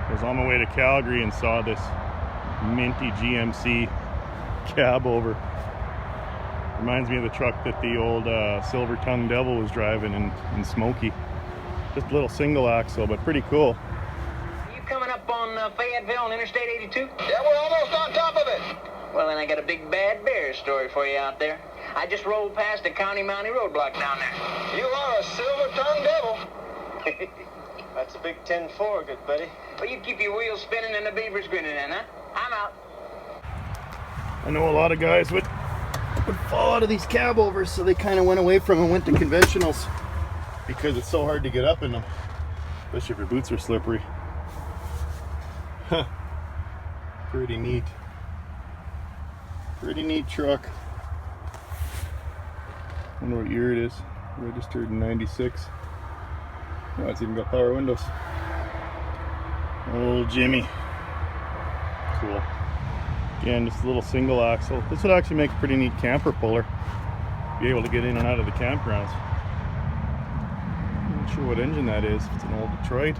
I was on my way to Calgary and saw this minty GMC cab over. Reminds me of the truck that the old Silver Tongue Devil was driving in Smokey. Just a little single axle, but pretty cool. You coming up on Fayetteville on Interstate 82? Yeah, we're almost on top of it. Well, then I got a big bad bear story for you out there. I just rolled past a County Mountie roadblock down there. You are a silver-tongued devil. That's a big 10-4, good buddy. Well, you keep your wheels spinning and the beavers grinning then, huh? I'm out. I know a lot of guys would fall out of these cab overs, so they kind of went away from and went to conventionals because it's so hard to get up in them, especially if your boots are slippery. Huh. Pretty neat. Pretty neat truck. I wonder what year it is. Registered in 96. Oh, it's even got power windows. Old Jimmy. Cool. Again, just a little single axle. This would actually make a pretty neat camper puller. Be able to get in and out of the campgrounds. Not sure what engine that is. If it's an old Detroit.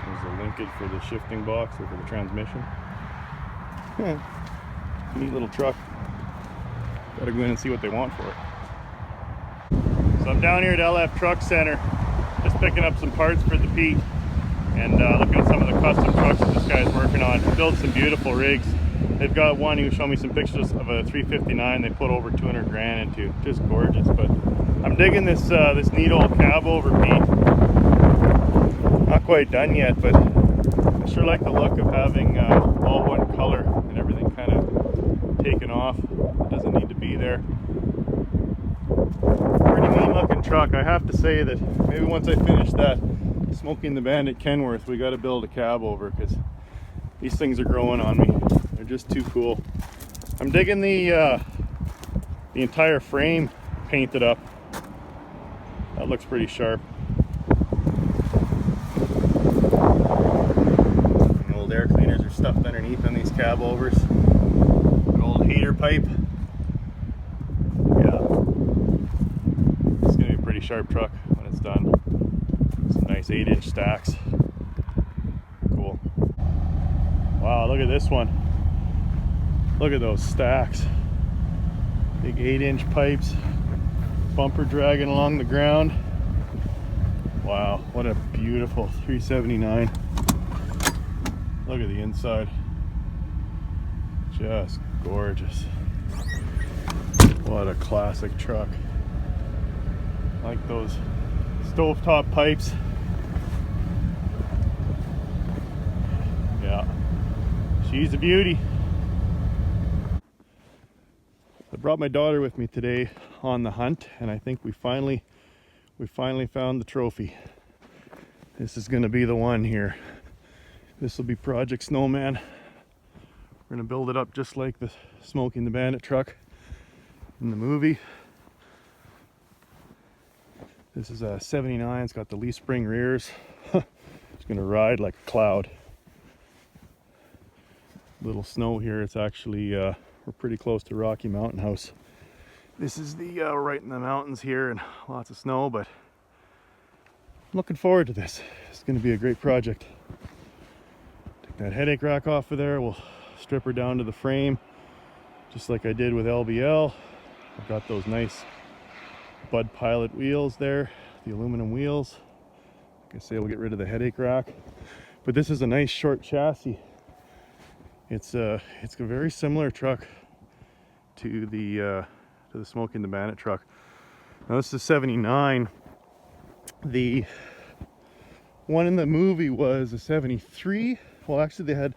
There's a linkage for the shifting box or for the transmission. Neat little truck. Gotta go in and see what they want for it. So I'm down here at LF Truck Center, just picking up some parts for the Pete and looking at some of the custom trucks that this guy's working on. He builds some beautiful rigs. They've got one, he was showing me some pictures of a 359 they put over 200 grand into. Just gorgeous. But I'm digging this this neat old cab over Pete. Not quite done yet, but I sure like the look of having all one color and everything kind of taken off. It doesn't need to be there. Pretty mean looking truck. I have to say that maybe once I finish that Smokey and the Bandit Kenworth, we got to build a cab over, because these things are growing on me. They're just too cool. I'm digging the entire frame painted up. That looks pretty sharp. And old air cleaners are stuffed underneath on these cab overs. An old hater pipe. Yeah. It's gonna be a pretty sharp truck when it's done. Some nice 8-inch stacks. Cool. Wow, look at this one. Look at those stacks. Big 8-inch pipes. Bumper dragging along the ground. Wow, what a beautiful 379. Look at the inside. Just gorgeous. What a classic truck. Like those stovetop pipes. Yeah, she's a beauty. I brought my daughter with me today on the hunt, and I think we finally found the trophy. This is going to be the one here. This will be Project Snowman. We're going to build it up just like the Smokey and the Bandit truck in the movie. This is a 79. It's got the leaf spring rears. It's going to ride like a cloud. Little snow here. It's actually we're pretty close to Rocky Mountain House. This is the right in the mountains here, and lots of snow, but I'm looking forward to this. It's going to be a great project. Take that headache rack off of there. We'll strip her down to the frame, just like I did with LBL. I've got those nice Bud Pilot wheels there, the aluminum wheels. Like I say, we'll get rid of the headache rack. But this is a nice short chassis. It's a very similar truck to the Smokey and the Bandit truck. Now this is 79. The one in the movie was a 73. Well, actually they had,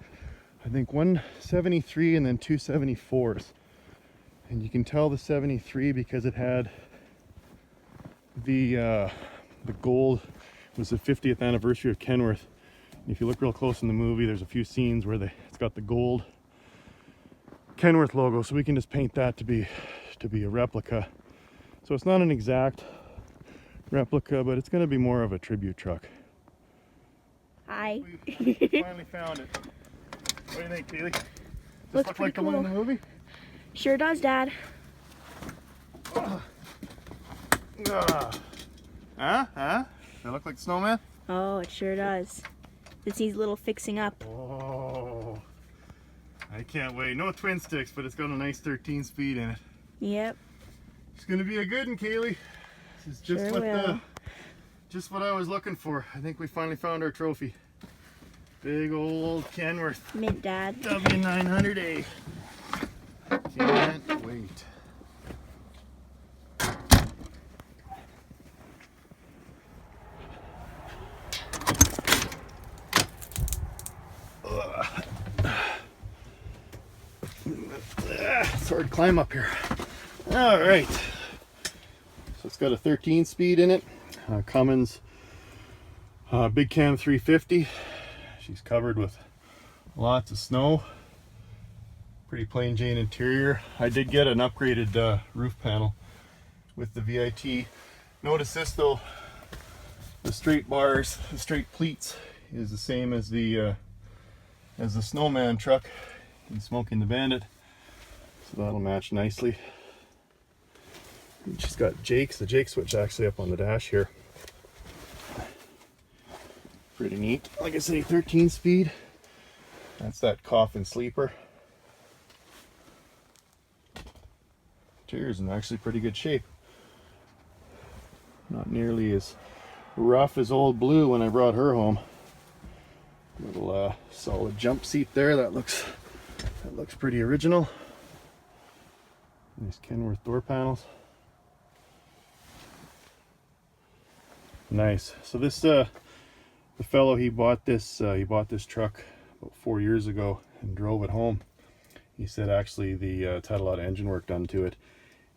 I think, one 73 and then two 74s. And you can tell the 73 because it had the gold. It was the 50th anniversary of Kenworth. And if you look real close in the movie, there's a few scenes where it's got the gold Kenworth logo, so we can just paint that to be a replica. So it's not an exact replica, but it's going to be more of a tribute truck. Hi. We finally found it. What do you think, Keely? Does this Looks look like the pretty one in cool. the movie? Sure does, Dad. Huh? Huh? Does it look like the snowman? Oh, it sure does. This needs a little fixing up. Oh, I can't wait. No twin sticks, but it's got a nice 13 speed in it. Yep. It's gonna be a good one, Kaylee. This is just Sure will. just what I was looking for. I think we finally found our trophy. Big old Kenworth Mint, Dad. W900A. Can't wait. It's hard to climb up here. All right. So it's got a 13 speed in it. Cummins Big Cam 350. She's covered with lots of snow. Pretty plain Jane interior. I did get an upgraded roof panel with the VIT. Notice this though, the straight bars, the straight pleats is the same as the snowman truck in Smokey and the Bandit. So that'll match nicely. And she's got the Jake switch actually up on the dash here. Pretty neat. Like I say, 13 speed. That's that coffin sleeper. Interior's in actually pretty good shape. Not nearly as rough as old Blue when I brought her home. Little solid jump seat there. That looks pretty original. Nice Kenworth door panels. Nice. So this the fellow, he bought this truck about 4 years ago and drove it home. He said actually it's had a lot of engine work done to it,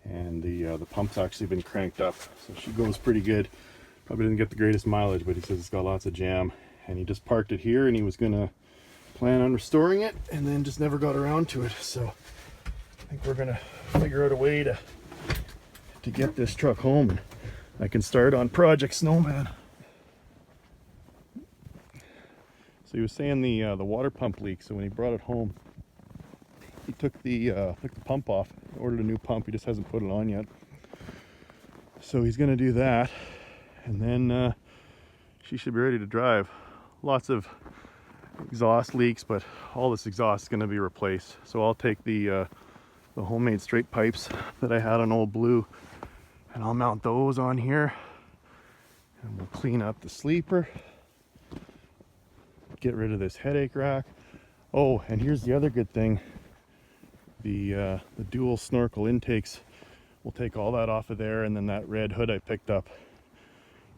and the pump's actually been cranked up, so she goes pretty good. Probably didn't get the greatest mileage, but he says it's got lots of jam. And he just parked it here, and he was gonna plan on restoring it, and then just never got around to it. So I think we're gonna figure out a way to get this truck home, and I can start on Project Snowman. So he was saying the water pump leaked, so when he brought it home, he took the pump off, ordered a new pump. He just hasn't put it on yet. So he's gonna do that, and then she should be ready to drive. Lots of exhaust leaks, but all this exhaust is going to be replaced. So I'll take the homemade straight pipes that I had on old Blue, and I'll mount those on here, and we'll clean up the sleeper, get rid of this headache rack. Oh, and here's the other good thing, the dual snorkel intakes, we'll take all that off of there, and then that red hood I picked up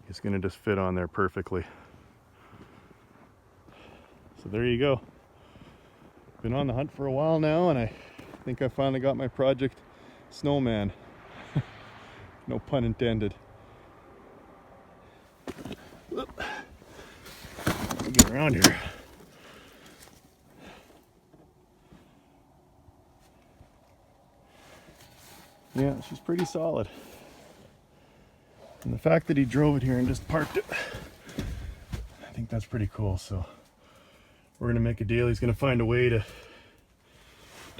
is going to just fit on there perfectly. So there you go. Been on the hunt for a while now, and I think I finally got my Project Snowman. No pun intended. Let me get around here. Yeah, she's pretty solid. And the fact that he drove it here and just parked it, I think that's pretty cool. So we're gonna make a deal. He's gonna find a way to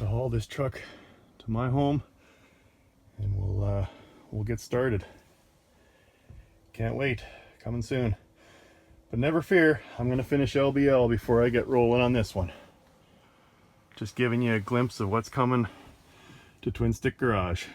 haul this truck to my home, and we'll get started. Can't wait. Coming soon. But never fear, I'm gonna finish LBL before I get rolling on this one. Just giving you a glimpse of what's coming to Twin Stick Garage.